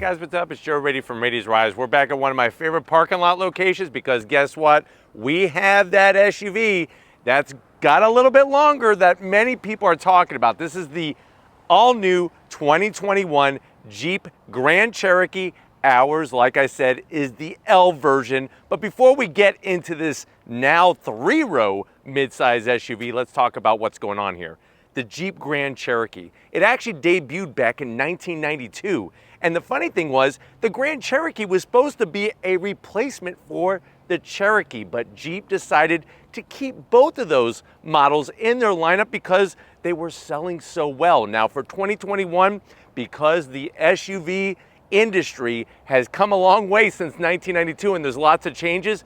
guys, what's up? It's Joe Raiti from Raiti's Rise. We're back at one of my favorite parking lot locations because guess what? We have that SUV that's got a little bit longer that many people are talking about. This is the all-new 2021 Jeep Grand Cherokee. Ours, like I said, is the L version. But before we get into this now three-row midsize SUV, let's talk about what's going on here. The Jeep Grand Cherokee. It actually debuted back in 1992. And the funny thing was, the Grand Cherokee was supposed to be a replacement for the Cherokee, but Jeep decided to keep both of those models in their lineup because they were selling so well. Now for 2021, because the SUV industry has come a long way since 1992 and there's lots of changes,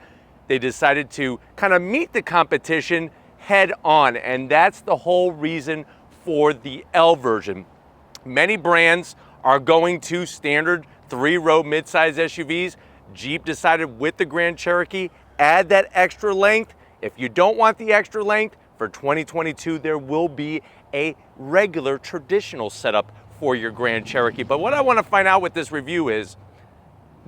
they decided to kind of meet the competition head on, and that's the whole reason for the L version. Many brands are going to standard three-row midsize SUVs. Jeep decided with the Grand Cherokee, add that extra length. If you don't want the extra length, for 2022, there will be a regular traditional setup for your Grand Cherokee. But what I want to find out with this review is,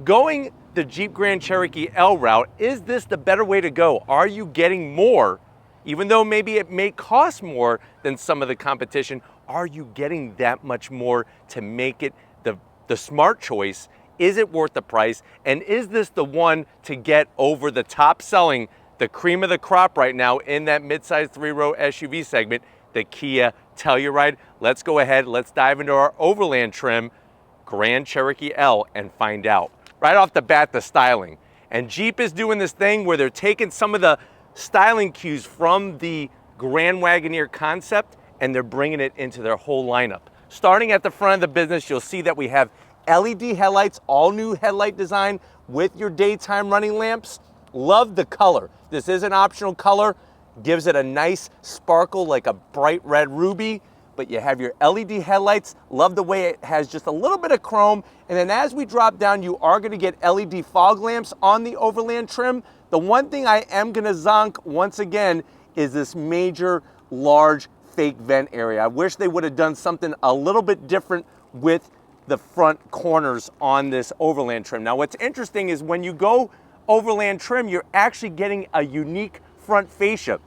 going the Jeep Grand Cherokee L route, is this the better way to go? Are you getting more? Even though maybe it may cost more than some of the competition, are you getting that much more to make it the smart choice? Is it worth the price? And is this the one to get over the top selling, the cream of the crop right now in that midsize three-row SUV segment, the Kia Telluride? Let's go ahead, let's dive into our overland trim Grand Cherokee L and find out. Right off the bat, the styling. And Jeep is doing this thing where they're taking some of the styling cues from the Grand Wagoneer concept and they're bringing it into their whole lineup. Starting at the front of the business, you'll see that we have LED headlights, all new headlight design with your daytime running lamps. Love the color. This is an optional color, gives it a nice sparkle like a bright red ruby, but you have your LED headlights. Love the way it has just a little bit of chrome. And then as we drop down, you are gonna get LED fog lamps on the overland trim. The one thing I am gonna zonk once again is this major, large fake vent area. I wish they would have done something a little bit different with the front corners on this overland trim. Now what's interesting is when you go overland trim, you're actually getting a unique front fascia.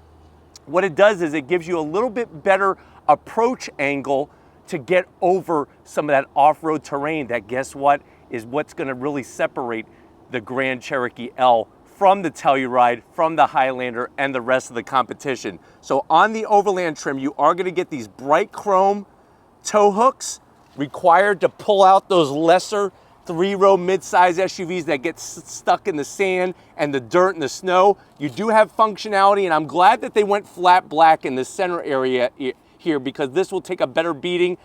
What it does is it gives you a little bit better approach angle to get over some of that off-road terrain that, guess what, is what's gonna really separate the Grand Cherokee L from the Telluride, from the Highlander, and the rest of the competition. So on the overland trim, you are gonna get these bright chrome tow hooks required to pull out those lesser three-row mid-size SUVs that get stuck in the sand and the dirt and the snow. You do have functionality, and I'm glad that they went flat black in the center area here because this will take a better beating.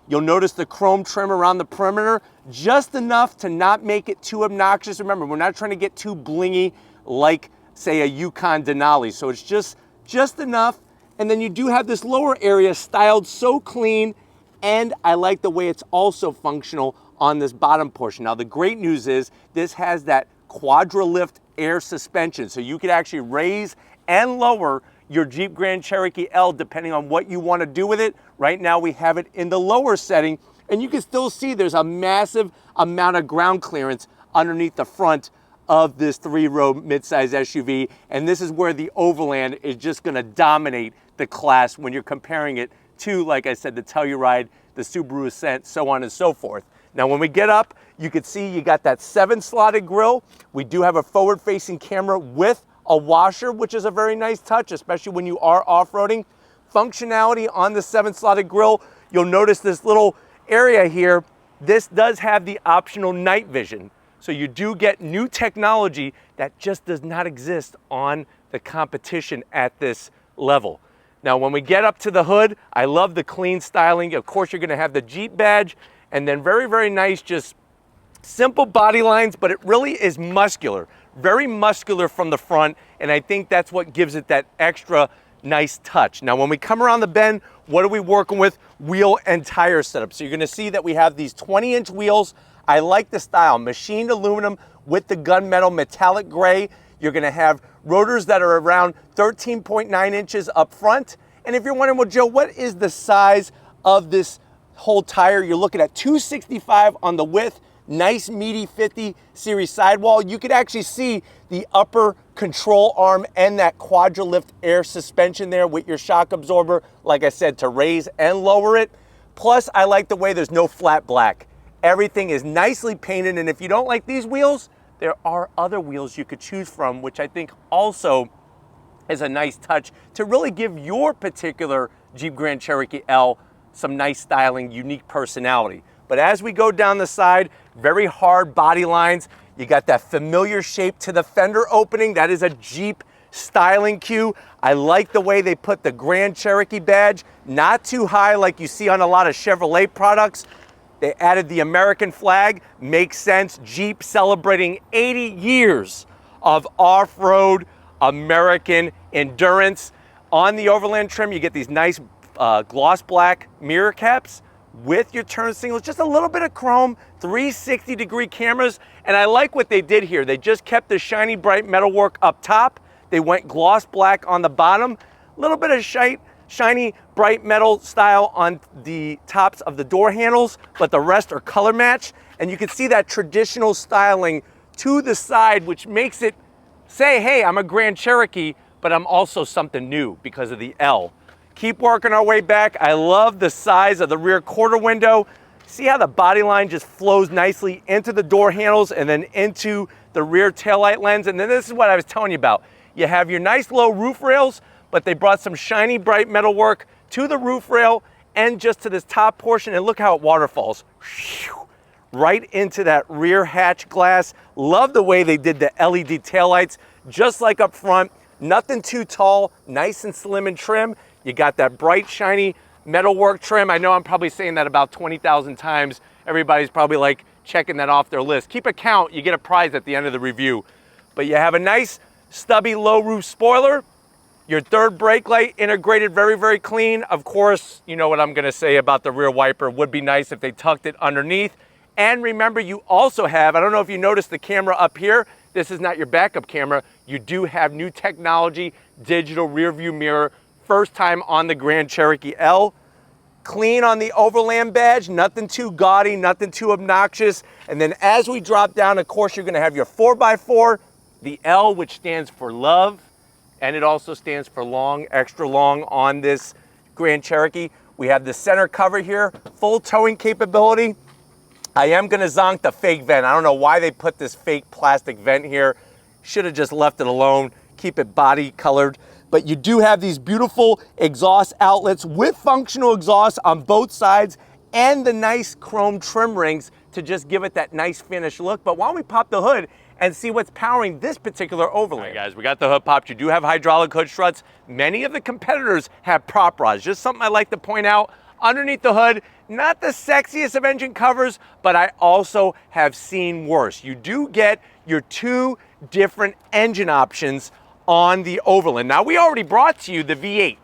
You'll notice the chrome trim around the perimeter, just enough to not make it too obnoxious. Remember, we're not trying to get too blingy like, say, a Yukon Denali. So it's just enough. And then you do have this lower area styled so clean, and I like the way it's also functional on this bottom portion. Now, the great news is this has that quadra-lift air suspension, so you could actually raise and lower your Jeep Grand Cherokee L depending on what you want to do with it. Right now we have it in the lower setting, and you can still see there's a massive amount of ground clearance underneath the front of this three-row midsize SUV, and this is where the Overland is just going to dominate the class when you're comparing it to, like I said, the Telluride, the Subaru Ascent, so on and so forth. Now when we get up, you can see you got that 7-slotted grille. We do have a forward-facing camera with a washer, which is a very nice touch, especially when you are off-roading. Functionality on the 7-slotted grille, you'll notice this little area here. This does have the optional night vision. So you do get new technology that just does not exist on the competition at this level. Now, when we get up to the hood, I love the clean styling. Of course, you're gonna have the Jeep badge, and then very, very nice, just simple body lines, but it really is muscular. Very muscular from the front, and I think that's what gives it that extra nice touch. Now, when we come around the bend, what are we working with? Wheel and tire setup. So you're gonna see that we have these 20-inch wheels. I like the style, machined aluminum with the gunmetal metallic gray. You're gonna have rotors that are around 13.9 inches up front. And if you're wondering, well, Joe, what is the size of this whole tire? You're looking at 265 on the width, nice meaty 50 series sidewall. You could actually see the upper control arm and that quadrilift air suspension there with your shock absorber, like I said, to raise and lower it. Plus, I like the way there's no flat black. Everything is nicely painted, and if you don't like these wheels, there are other wheels you could choose from, which I think also is a nice touch to really give your particular Jeep Grand Cherokee L some nice styling, unique personality. But as we go down the side, very hard body lines. You got that familiar shape to the fender opening. That is a Jeep styling cue. I like the way they put the Grand Cherokee badge, not too high like you see on a lot of Chevrolet products. They added the American flag, makes sense. Jeep celebrating 80 years of off-road American endurance. On the Overland trim, you get these nice gloss black mirror caps with your turn signals, just a little bit of chrome, 360-degree cameras, and I like what they did here. They just kept the shiny bright metalwork up top. They went gloss black on the bottom, a little bit of shiny bright metal style on the tops of the door handles, but the rest are color matched, and you can see that traditional styling to the side, which makes it say, hey, I'm a Grand Cherokee, but I'm also something new because of the L. Keep working our way back. I love the size of the rear quarter window. See how the body line just flows nicely into the door handles and then into the rear taillight lens. And then this is what I was telling you about. You have your nice low roof rails, but they brought some shiny bright metal work to the roof rail and just to this top portion. And look how it waterfalls right into that rear hatch glass. Love the way they did the LED taillights, just like up front. Nothing too tall, nice and slim and trim. You got that bright, shiny metalwork trim. I know I'm probably saying that about 20,000 times. Everybody's probably like checking that off their list. Keep a count, you get a prize at the end of the review. But you have a nice, stubby, low roof spoiler. Your third brake light integrated very, very clean. Of course, you know what I'm gonna say about the rear wiper. Would be nice if they tucked it underneath. And remember, you also have, I don't know if you noticed the camera up here. This is not your backup camera. You do have new technology, digital rear view mirror. First time on the Grand Cherokee L. Clean on the Overland badge, nothing too gaudy, nothing too obnoxious. And then as we drop down, of course, you're gonna have your 4x4, the L, which stands for love, and it also stands for long, extra long on this Grand Cherokee. We have the center cover here, full towing capability. I am gonna zonk the fake vent. I don't know why they put this fake plastic vent here. Should have just left it alone, keep it body colored. But you do have these beautiful exhaust outlets with functional exhaust on both sides and the nice chrome trim rings to just give it that nice finished look. But why don't we pop the hood and see what's powering this particular Overland. All right, guys, we got the hood popped. You do have hydraulic hood struts. Many of the competitors have prop rods. Just something I like to point out. Underneath the hood, not the sexiest of engine covers, but I also have seen worse. You do get your two different engine options on the Overland. Now, we already brought to you the V8.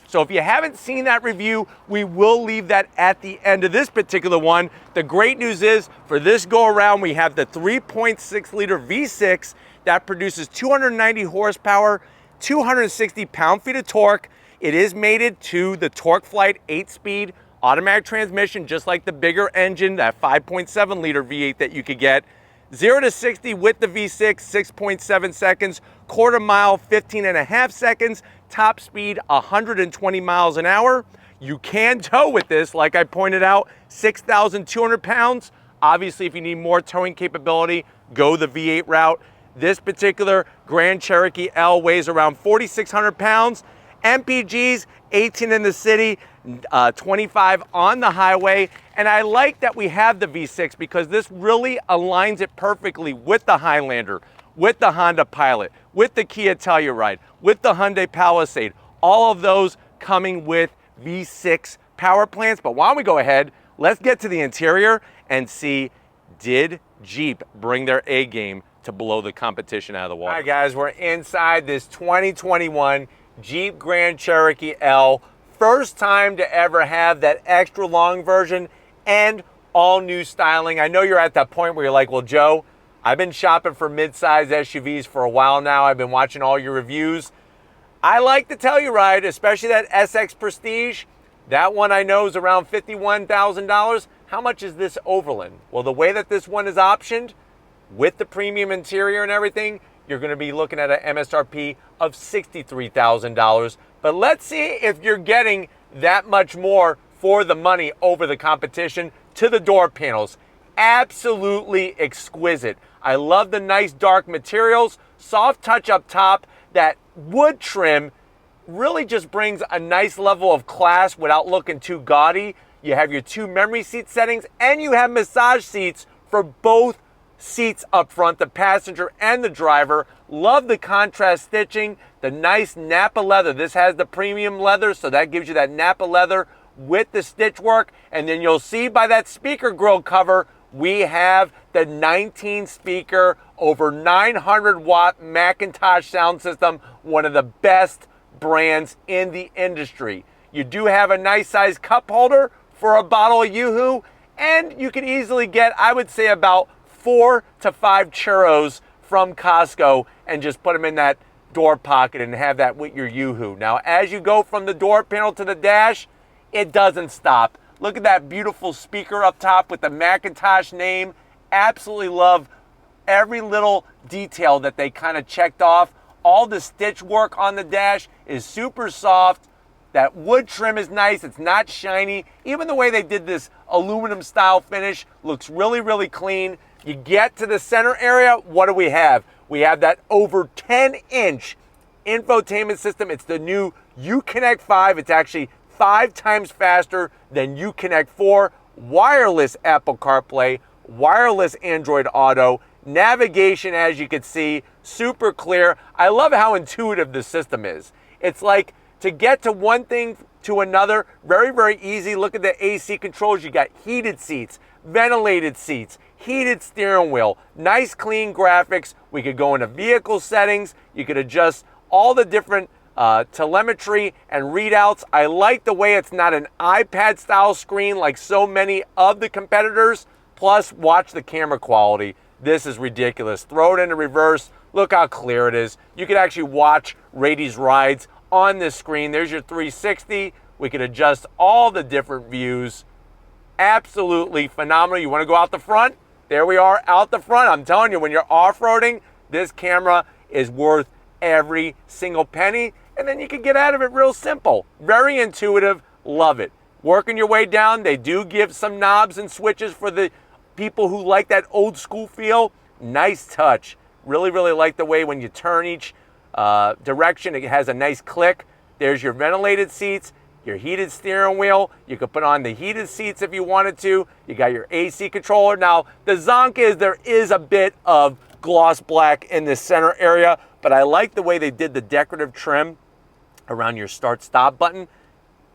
So if you haven't seen that review, we will leave that at the end of this particular one. The great news is, for this go around, we have the 3.6 liter V6 that produces 290 horsepower, 260 pound-feet of torque. It is mated to the TorqueFlite 8-speed automatic transmission, just like the bigger engine, that 5.7 liter V8 that you could get. 0 to 60 with the V6, 6.7 seconds, quarter mile, 15.5 seconds, top speed, 120 miles an hour. You can tow with this, like I pointed out, 6,200 pounds. Obviously, if you need more towing capability, go the V8 route. This particular Grand Cherokee L weighs around 4,600 pounds. MPGs, 18 in the city, 25 on the highway. And I like that we have the V6 because this really aligns it perfectly with the Highlander, with the Honda Pilot, with the Kia Telluride, with the Hyundai Palisade. All of those coming with V6 power plants. But why don't we go ahead, let's get to the interior and see, did Jeep bring their A game to blow the competition out of the water? All right, guys, we're inside this 2021 Jeep Grand Cherokee L. First time to ever have that extra long version and all new styling. I know you're at that point where you're like, well, Joe, I've been shopping for mid-size SUVs for a while now. I've been watching all your reviews. I like the Telluride, especially that SX Prestige. That one I know is around $51,000. How much is this Overland? Well, the way that this one is optioned, with the premium interior and everything, you're going to be looking at an MSRP of $63,000. But let's see if you're getting that much more for the money over the competition. To the door panels, absolutely exquisite. I love the nice dark materials, soft touch up top. That wood trim really just brings a nice level of class without looking too gaudy. You have your 2 memory seat settings, and you have massage seats for both seats up front, the passenger and the driver. Love the contrast stitching, the nice Napa leather. This has the premium leather, so that gives you that Napa leather with the stitch work. And then you'll see by that speaker grill cover, we have the 19 speaker, over 900 watt Macintosh sound system, one of the best brands in the industry. You do have a nice size cup holder for a bottle of Yoo-Hoo, and you can easily get, I would say, about 4 to 5 churros from Costco and just put them in that door pocket and have that with your Yoo-Hoo. Now, as you go from the door panel to the dash, it doesn't stop. Look at that beautiful speaker up top with the Macintosh name. Absolutely love every little detail that they kind of checked off. All the stitch work on the dash is super soft. That wood trim is nice. It's not shiny. Even the way they did this aluminum style finish looks really, really clean. You get to the center area, what do we have? We have that over 10-inch infotainment system. It's the new Uconnect 5. It's actually 5 times faster than Uconnect 4. Wireless Apple CarPlay, wireless Android Auto, navigation, as you can see, super clear. I love how intuitive the system is. It's like to get to one thing to another, very, very easy. Look at the AC controls. You got heated seats, ventilated seats, heated steering wheel, nice clean graphics. We could go into vehicle settings. You could adjust all the different telemetry and readouts. I like the way it's not an iPad style screen like so many of the competitors. Plus, watch the camera quality. This is ridiculous. Throw it into reverse. Look how clear it is. You can actually watch Raiti's rides on this screen. There's your 360. We can adjust all the different views. Absolutely phenomenal. You want to go out the front? There we are out the front. I'm telling you, when you're off-roading, this camera is worth every single penny. And then you can get out of it real simple. Very intuitive. Love it. Working your way down, they do give some knobs and switches for the people who like that old school feel. Nice touch. Really, really like the way when you turn each direction, it has a nice click. There's your ventilated seats, your heated steering wheel. You could put on the heated seats if you wanted to. You got your AC controller. Now, the zonk is there is a bit of gloss black in the center area, but I like the way they did the decorative trim around your start-stop button.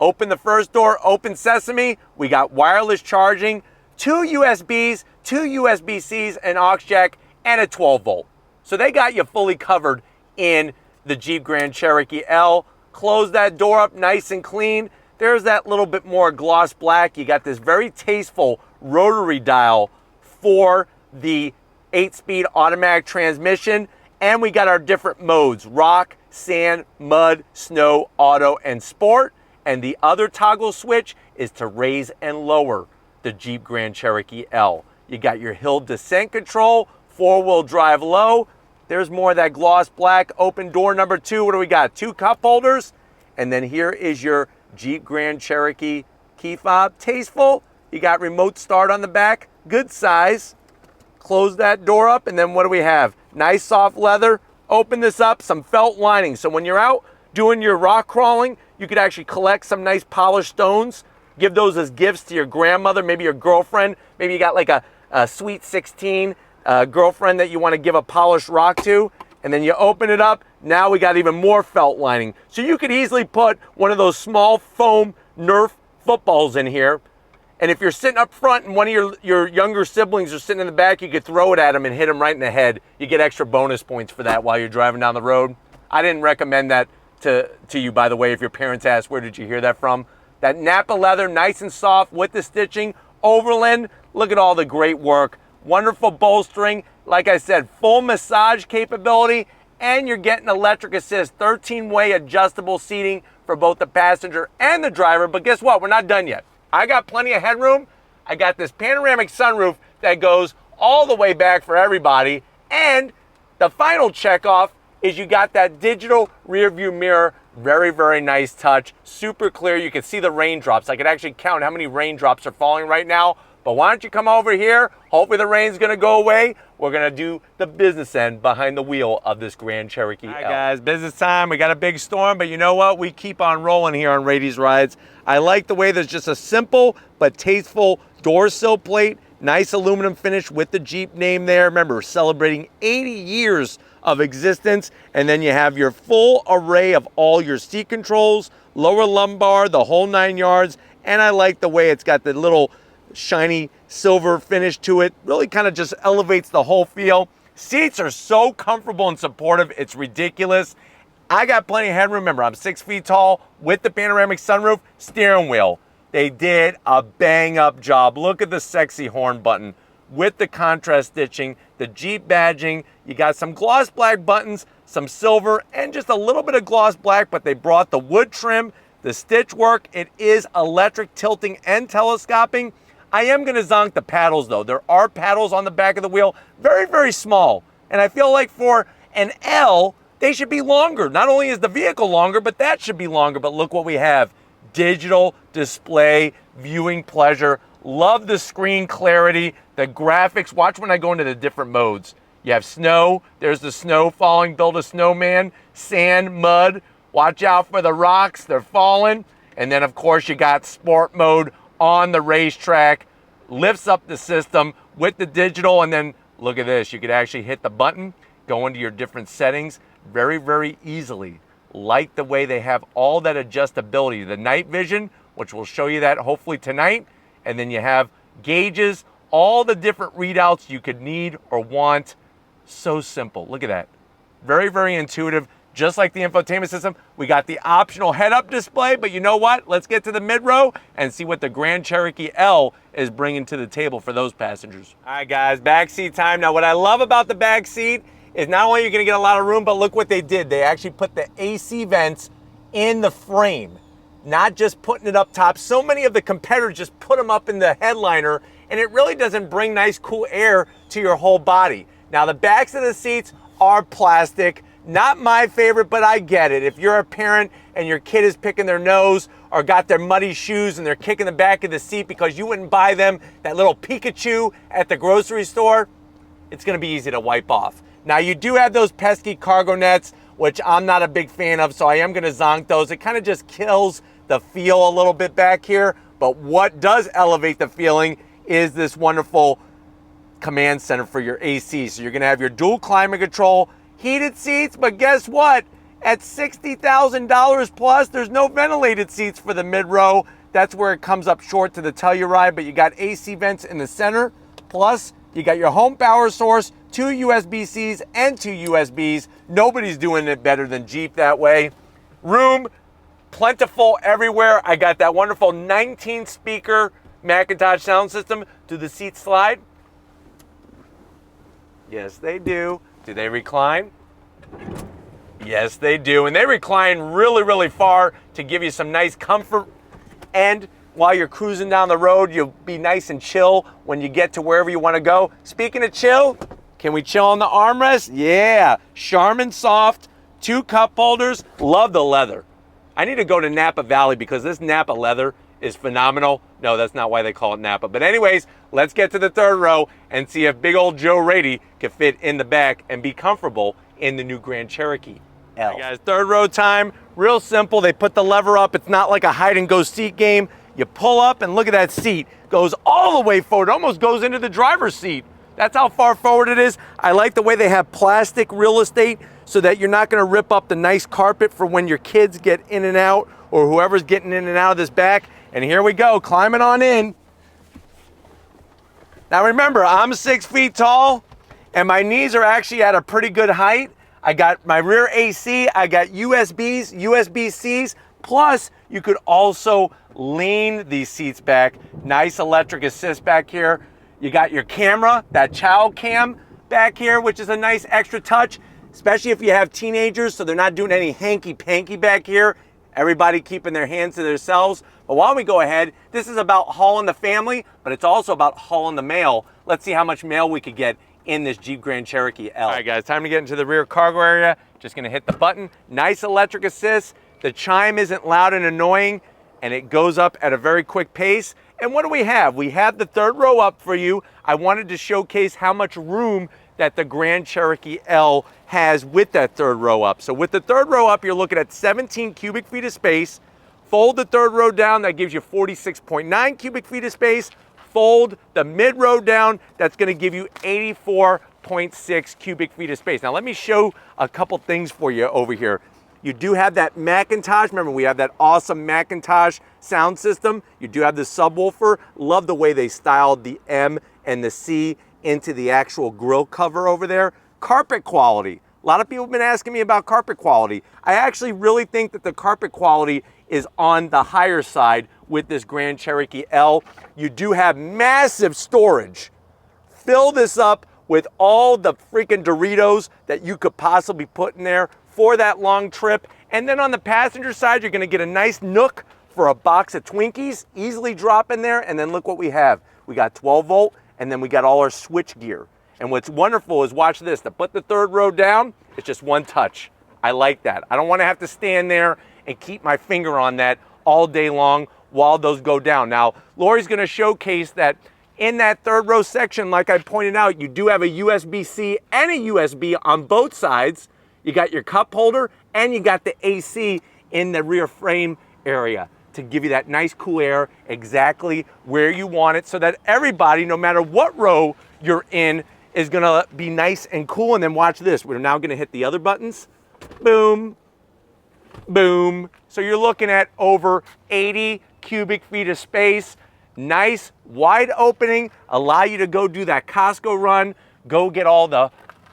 Open the first door, open sesame. We got wireless charging, 2 USBs, 2 USB-Cs, an aux jack, and a 12-volt. So they got you fully covered in the Jeep Grand Cherokee L. Close that door up nice and clean. There's that little bit more gloss black. You got this very tasteful rotary dial for the 8-speed automatic transmission. And we got our different modes: rock, sand, mud, snow, auto, and sport. And the other toggle switch is to raise and lower the Jeep Grand Cherokee L. You got your hill descent control, 4-wheel drive low. There's more of that gloss black. Open door number 2. What do we got? 2 cup holders. And then here is your Jeep Grand Cherokee key fob. Tasteful. You got remote start on the back. Good size. Close that door up. And then what do we have? Nice soft leather. Open this up. Some felt lining. So when you're out doing your rock crawling, you could actually collect some nice polished stones. Give those as gifts to your grandmother, maybe your girlfriend. Maybe you got like a sweet 16 girlfriend that you want to give a polished rock to. And then you open it up. Now we got even more felt lining. So you could easily put one of those small foam Nerf footballs in here. And if you're sitting up front and one of your younger siblings are sitting in the back, you could throw it at them and hit them right in the head. You get extra bonus points for that while you're driving down the road. I didn't recommend that to you, by the way, if your parents ask, where did you hear that from? That Napa leather, nice and soft with the stitching. Overland, look at all the great work. Wonderful bolstering. Like I said, full massage capability and you're getting electric assist, 13-way adjustable seating for both the passenger and the driver. But guess what? We're not done yet. I got plenty of headroom. I got this panoramic sunroof that goes all the way back for everybody. And the final checkoff is you got that digital rear view mirror. Very, very nice touch. Super clear. You can see the raindrops. I could actually count how many raindrops are falling right now. But why don't you come over here? Hopefully the rain's going to go away. We're going to do the business end behind the wheel of this Grand Cherokee L. All right, guys, business time. We got a big storm, but you know what? We keep on rolling here on Raiti's Rides. I like the way there's just a simple but tasteful door sill plate. Nice aluminum finish with the Jeep name there. Remember, celebrating 80 years of existence. And then you have your full array of all your seat controls, lower lumbar, the whole 9 yards. And I like the way it's got the little shiny silver finish to it. Really kind of just elevates the whole feel. Seats are so comfortable and supportive, it's ridiculous. I got plenty of headroom. Remember, I'm 6 feet tall with the panoramic sunroof. Steering wheel, they did a bang up job. Look at the sexy horn button with the contrast stitching, the Jeep badging. You got some gloss black buttons, some silver, and just a little bit of gloss black, but they brought the wood trim, the stitch work. It is electric tilting and telescoping. I am going to zonk the paddles though. There are paddles on the back of the wheel, very, very small. And I feel like for an L, they should be longer. Not only is the vehicle longer, but that should be longer. But look what we have. Digital display, viewing pleasure. Love the screen clarity, the graphics. Watch when I go into the different modes. You have snow. There's the snow falling. Build a snowman. Sand, mud. Watch out for the rocks. They're falling. And then, of course, you got sport mode on the racetrack. Lifts up the system with the digital. And then look at this. You could actually hit the button, go into your different settings very, very easily. Like the way they have all that adjustability. The night vision, which we'll show you that hopefully tonight. And then you have gauges, all the different readouts you could need or want. So simple. Look at that. Very, very intuitive. Just like the infotainment system, we got the optional head-up display, but you know what? Let's get to the mid-row and see what the Grand Cherokee L is bringing to the table for those passengers. All right, guys, backseat time. Now, what I love about the backseat is not only are you gonna get a lot of room, but look what they did. They actually put the AC vents in the frame, not just putting it up top. So many of the competitors just put them up in the headliner, and it really doesn't bring nice, cool air to your whole body. Now, the backs of the seats are plastic. Not my favorite, but I get it. If you're a parent and your kid is picking their nose or got their muddy shoes and they're kicking the back of the seat because you wouldn't buy them that little Pikachu at the grocery store, it's gonna be easy to wipe off. Now, you do have those pesky cargo nets, which I'm not a big fan of, so I am gonna zonk those. It kind of just kills the feel a little bit back here, but what does elevate the feeling is this wonderful command center for your AC. So you're gonna have your dual climate control, heated seats, but guess what? At $60,000 plus, there's no ventilated seats for the mid-row. That's where it comes up short to the Telluride, but you got AC vents in the center. Plus, you got your home power source, 2 USB-Cs and 2 USBs. Nobody's doing it better than Jeep that way. Room, plentiful everywhere. I got that wonderful 19-speaker Macintosh sound system. Do the seats slide? Yes, they do. Do they recline? Yes, they do. And they recline really, really far to give you some nice comfort. And while you're cruising down the road, you'll be nice and chill when you get to wherever you want to go. Speaking of chill, can we chill on the armrest? Yeah. Charmin Soft, 2 cup holders. Love the leather. I need to go to Napa Valley because this Napa leather is phenomenal. No, that's not why they call it Napa. But anyways, let's get to the third row and see if big old Joe Raiti can fit in the back and be comfortable in the new Grand Cherokee L. All right, guys, third row time. Real simple. They put the lever up. It's not like a hide and go seat game. You pull up and look at that seat. Goes all the way forward. Almost goes into the driver's seat. That's how far forward it is. I like the way they have plastic real estate so that you're not going to rip up the nice carpet for when your kids get in and out or whoever's getting in and out of this back. And here we go, climbing on in. Now remember, I'm 6 feet tall and my knees are actually at a pretty good height. I got my rear AC, I got USBs, USB-Cs, plus you could also lean these seats back. Nice electric assist back here. You got your camera, that child cam back here, which is a nice extra touch. especially if you have teenagers, so they're not doing any hanky-panky back here. Everybody keeping their hands to themselves. But why don't we go ahead? This is about hauling the family, but it's also about hauling the mail. Let's see how much mail we could get in this Jeep Grand Cherokee L. All right, guys, time to get into the rear cargo area. Just gonna hit the button. Nice electric assist. The chime isn't loud and annoying, and it goes up at a very quick pace. And what do we have? We have the third row up for you. I wanted to showcase how much room that the Grand Cherokee L has with that third row up. So with the third row up, you're looking at 17 cubic feet of space. Fold the third row down, that gives you 46.9 cubic feet of space. Fold the mid row down, that's gonna give you 84.6 cubic feet of space. Now let me show a couple things for you over here. You do have that Macintosh. Remember, we have that awesome Macintosh sound system. You do have the subwoofer. Love the way they styled the M and the C into the actual grille cover over there. Carpet quality. A lot of people have been asking me about carpet quality. I actually really think that the carpet quality is on the higher side with this Grand Cherokee L. You do have massive storage. Fill this up with all the freaking Doritos that you could possibly put in there for that long trip. And then on the passenger side, you're gonna get a nice nook for a box of Twinkies, easily drop in there. And then look what we have. We got 12 volt, and then we got all our switch gear. And what's wonderful is, watch this, to put the third row down, it's just one touch. I like that. I don't wanna have to stand there and keep my finger on that all day long while those go down. Now, Lori's gonna showcase that in that third row section, like I pointed out, you do have a USB-C and a USB on both sides. You got your cup holder, and you got the AC in the rear frame area to give you that nice cool air exactly where you want it, so that everybody, no matter what row you're in, is gonna be nice and cool. And then watch this. We're now gonna hit the other buttons. Boom, boom. So you're looking at over 80 cubic feet of space. Nice wide opening, allow you to go do that Costco run, go get all the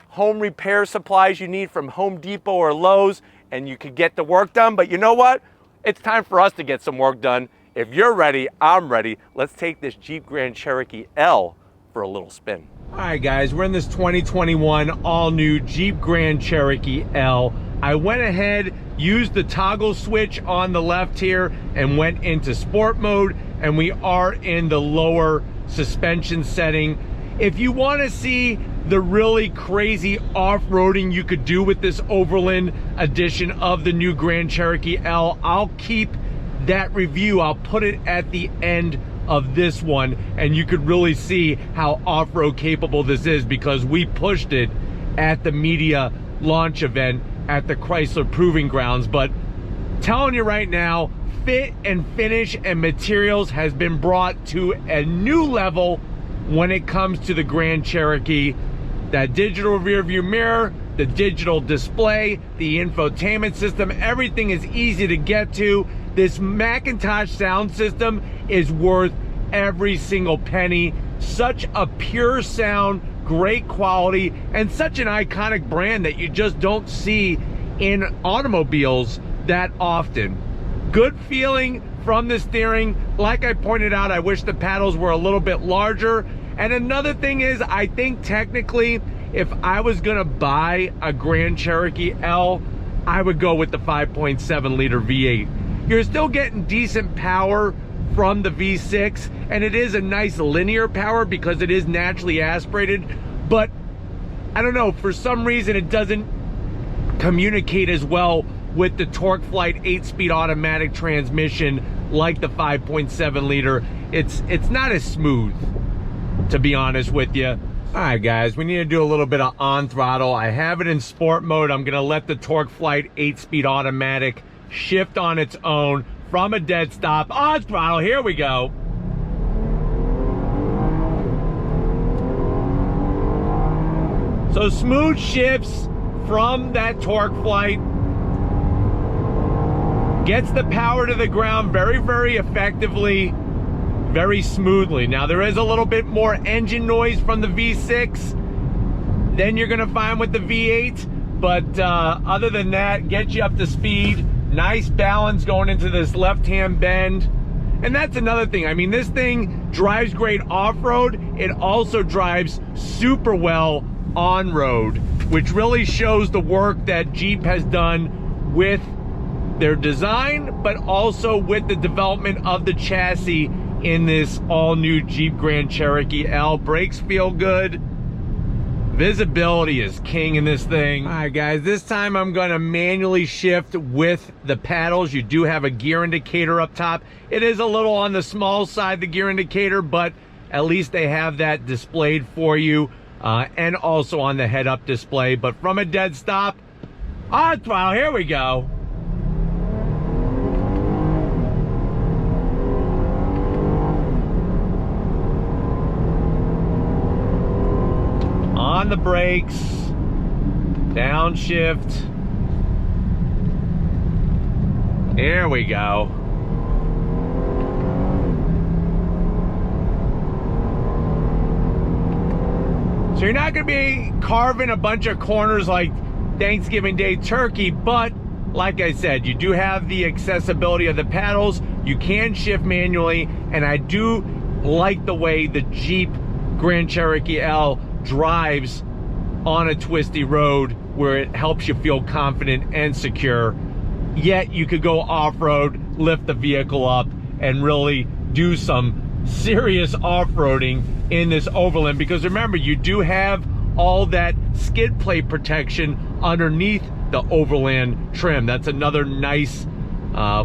home repair supplies you need from Home Depot or Lowe's, and you could get the work done. But you know what? It's time for us to get some work done. If you're ready, I'm ready. Let's take this Jeep Grand Cherokee L for a little spin. All right, guys, we're in this 2021 all-new Jeep Grand Cherokee L. I went ahead, used the toggle switch on the left here, and went into sport mode, and we are in the lower suspension setting. If you want to see the really crazy off-roading you could do with this Overland edition of the new Grand Cherokee L, I'll keep that review. I'll put it at the end of this one, and you could really see how off-road capable this is, because we pushed it at the media launch event at the Chrysler Proving Grounds. But telling you right now, fit and finish and materials has been brought to a new level when it comes to the Grand Cherokee. That digital rear view mirror, the digital display, the infotainment system, everything is easy to get to. This Macintosh sound system is worth every single penny. Such a pure sound, great quality, and such an iconic brand that you just don't see in automobiles that often. Good feeling from the steering. Like I pointed out, I wish the paddles were a little bit larger. And another thing is, I think technically, if I was gonna buy a Grand Cherokee L, I would go with the 5.7 liter V8. You're still getting decent power from the V6, and it is a nice linear power because it is naturally aspirated, but I don't know, for some reason it doesn't communicate as well with the TorqueFlite 8-speed automatic transmission like the 5.7 liter. It's not as smooth, to be honest with you. All right, guys, we need to do a little bit of on throttle. I have it in sport mode. I'm gonna let the TorqueFlite 8-speed automatic shift on its own from a dead stop. On throttle, here we go. So smooth shifts from that TorqueFlite. Gets the power to the ground very, very effectively, very smoothly. Now there is a little bit more engine noise from the V6 than you're gonna find with the V8, but other than that, gets you up to speed. Nice balance going into this left-hand bend. And that's another thing. I mean, this thing drives great off-road. It also drives super well on-road. which really shows the work that Jeep has done with their design, but also with the development of the chassis in this all-new Jeep Grand Cherokee L. Brakes feel good. Visibility is king in this thing. All right, guys, this time I'm gonna manually shift with the paddles. You do have a gear indicator up top. It is a little on the small side, the gear indicator, but at least they have that displayed for you, and also on the head-up display. But from a dead stop, on throttle, here we go. On the brakes, downshift. Here we go. So you're not gonna be carving a bunch of corners like Thanksgiving Day turkey, but like I said, you do have the accessibility of the paddles. You can shift manually, and I do like the way the Jeep Grand Cherokee L drives on a twisty road where it helps you feel confident and secure. Yet you could go off-road, lift the vehicle up, and really do some serious off-roading in this Overland, because remember, you do have all that skid plate protection underneath the Overland trim. That's another nice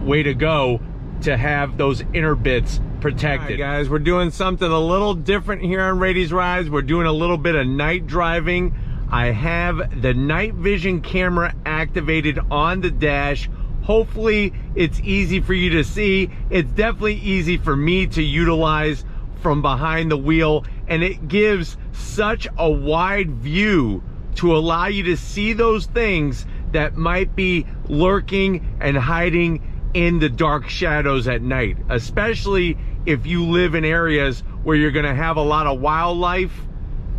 way to go, to have those inner bits protected. All right, guys, we're doing something a little different here on Raiti's Rides. We're doing a little bit of night driving. I have the night vision camera activated on the dash. Hopefully it's easy for you to see. It's definitely easy for me to utilize from behind the wheel, and it gives such a wide view to allow you to see those things that might be lurking and hiding in the dark shadows at night, especially if you live in areas where you're gonna have a lot of wildlife,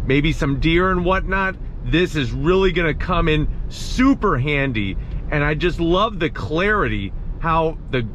maybe some deer and whatnot. This is really gonna come in super handy. And I just love the clarity, how the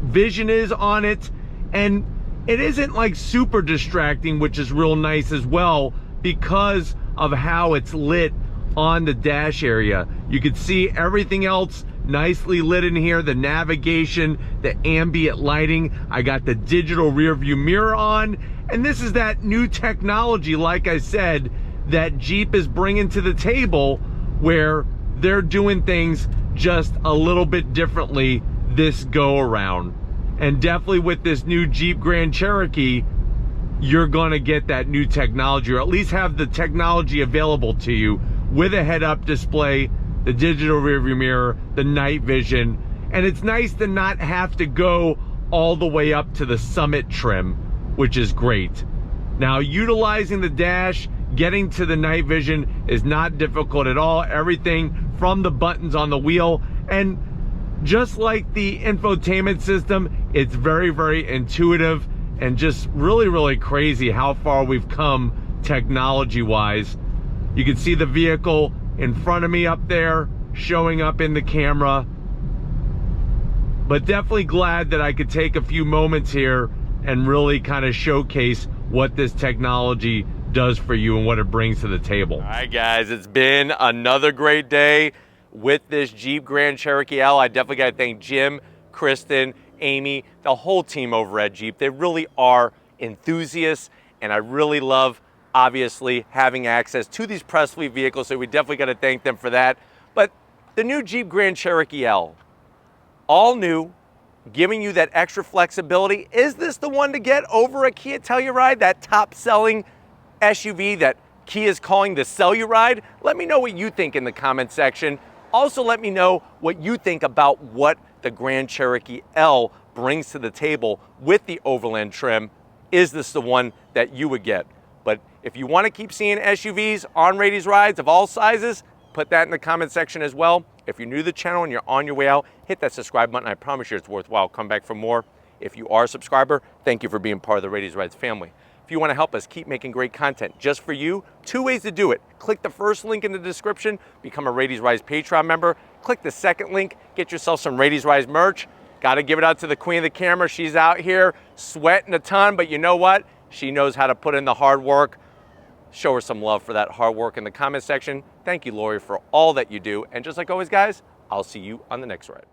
vision is on it. And it isn't like super distracting, which is real nice as well, because of how it's lit on the dash area. You can see everything else nicely lit in here, the navigation, the ambient lighting. I got the digital rear view mirror on, and this is that new technology, like I said, that Jeep is bringing to the table, where they're doing things just a little bit differently this go around. And definitely with this new Jeep Grand Cherokee, you're gonna get that new technology, or at least have the technology available to you, with a head-up display, the digital rearview mirror, the night vision. And it's nice to not have to go all the way up to the Summit trim, which is great. Now, utilizing the dash, getting to the night vision is not difficult at all. Everything from the buttons on the wheel, and just like the infotainment system, it's very, very intuitive, and just really, really crazy how far we've come technology-wise. You can see the vehicle in front of me up there, showing up in the camera. But definitely glad that I could take a few moments here and really kind of showcase what this technology does for you and what it brings to the table. All right, guys, it's been another great day with this Jeep Grand Cherokee L. I definitely got to thank Jim, Kristen, Amy, the whole team over at Jeep. They really are enthusiasts, and I really love, obviously, having access to these press fleet vehicles, so we definitely got to thank them for that. But the new Jeep Grand Cherokee L, all new, giving you that extra flexibility. Is this the one to get over a Kia Telluride, that top-selling SUV that Kia is calling the Telluride? Let me know what you think in the comment section. Also, let me know what you think about what the Grand Cherokee L brings to the table with the Overland trim. Is this the one that you would get? But if you want to keep seeing SUVs on Raiti's Rides of all sizes, put that in the comment section as well. If you're new to the channel and you're on your way out, hit that subscribe button. I promise you it's worthwhile. Come back for more. If you are a subscriber, thank you for being part of the Raiti's Rides family. If you want to help us keep making great content just for you, 2 ways to do it. Click the first link in the description, become a Raiti's Rides Patreon member. Click the second link, get yourself some Raiti's Rides merch. Got to give it out to the queen of the camera. She's out here sweating a ton, but you know what? She knows how to put in the hard work. show her some love for that hard work in the comment section. Thank you, Lori, for all that you do. And just like always, guys, I'll see you on the next ride.